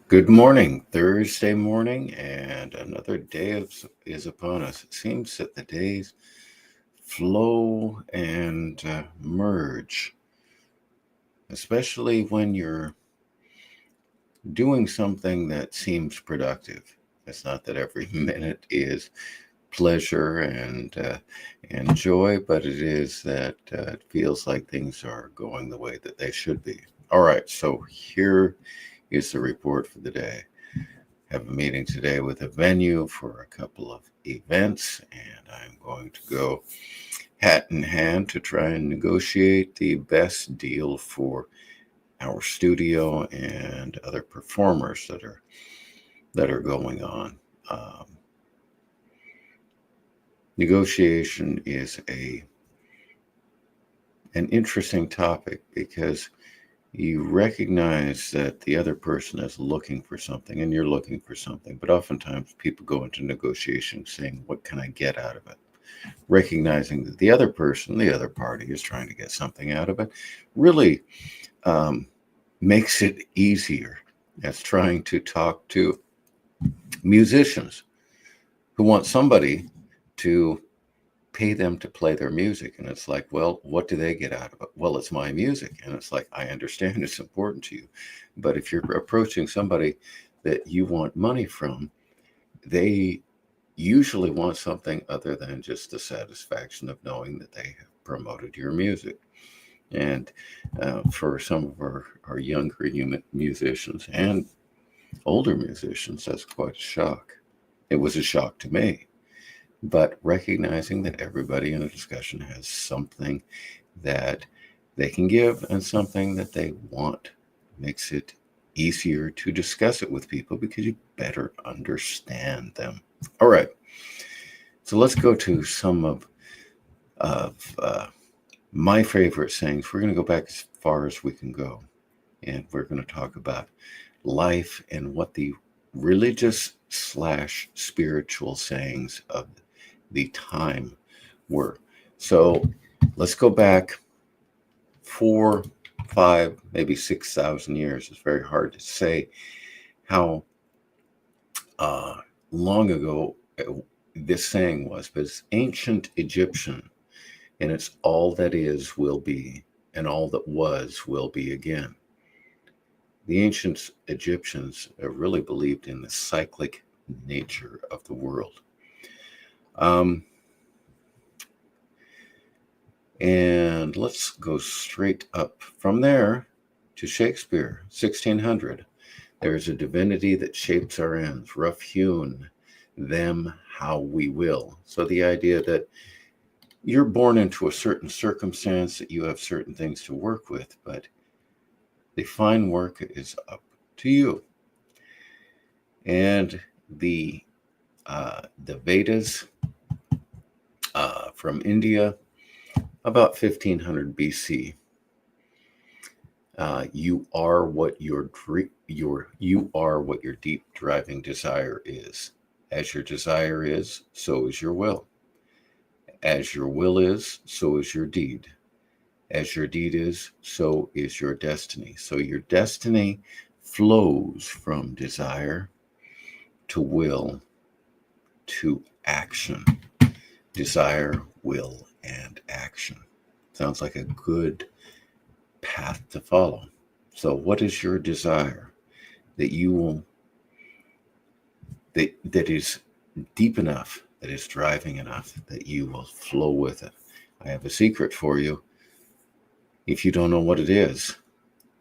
Good morning, Thursday morning, and another day is upon us. It seems that the days flow and merge, especially when you're doing something that seems productive. It's not that every minute is pleasure and joy, but it is that it feels like things are going the way that they should be. All right, so here is the report for the day. Have a meeting today with a venue for a couple of events, and I'm going to go hat in hand to try and negotiate the best deal for our studio and other performers that are going on. Um, Negotiation is a an interesting topic because you recognize that the other person is looking for something and you're looking for something, but oftentimes people go into negotiation saying, what can I get out of it? Recognizing that the other person, the other party, is trying to get something out of it really um, makes it easier. As trying to talk to musicians who want somebody to pay them to play their music. And it's like, well, what do they get out of it? Well, it's my music. And it's like, I understand it's important to you. But if you're approaching somebody that you want money from, they usually want something other than just the satisfaction of knowing that they have promoted your music. And for some of our younger musicians and older musicians, that's quite a shock. It was a shock to me. But recognizing that everybody in a discussion has something that they can give and something that they want makes it easier to discuss it with people because you better understand them. All right, so let's go to some of my favorite sayings. We're going to go back as far as we can go, and we're going to talk about life and what the religious slash spiritual sayings of the time were. So let's go back 4, 5, maybe 6,000 years. It's very hard to say how uh, long ago this saying was, but it's ancient Egyptian, and it's all that is will be, and all that was will be again. The ancient Egyptians really believed in the cyclic nature of the world. Um, and let's go straight up from there to Shakespeare, 1600. There's a divinity that shapes our ends, rough-hewn them how we will. So the idea that you're born into a certain circumstance, that you have certain things to work with, but the fine work is up to you. And the Vedas from India, about 1500 BC. You are what you are what your deep driving desire is. As your desire is, so is your will. As your will is, so is your deed. As your deed is, so is your destiny. So your destiny flows from desire to will to action. Desire, will, and action. Sounds like a good path to follow. So what is your desire that you will that is deep enough, that is driving enough that you will flow with it? I have a secret for you. If you don't know what it is,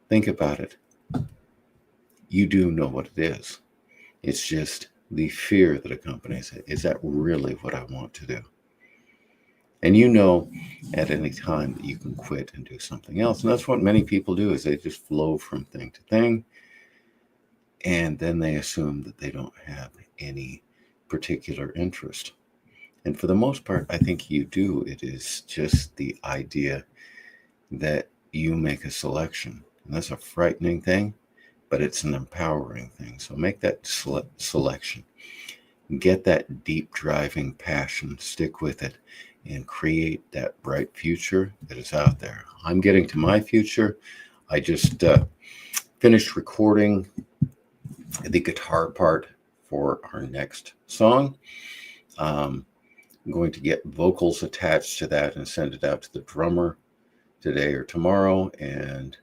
think about it. You do know what it is. It's just the fear that accompanies it. Is that really what I want to do? And you know at any time that you can quit and do something else. And that's what many people do, is they just flow from thing to thing. And then they assume that they don't have any particular interest. And for the most part, I think you do. It is just the idea that you make a selection. And that's a frightening thing, but it's an empowering thing. So make that selection. Get that deep driving passion, stick with it, and create that bright future that is out there. I'm getting to my future. I just finished recording the guitar part for our next song. I'm going to get vocals attached to that and send it out to the drummer today or tomorrow, and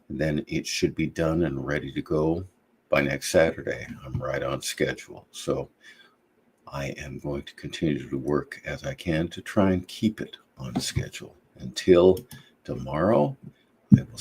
then it should be done and ready to go by next Saturday. I'm right on schedule. So I am going to continue to work as I can to try and keep it on schedule. Until tomorrow, I will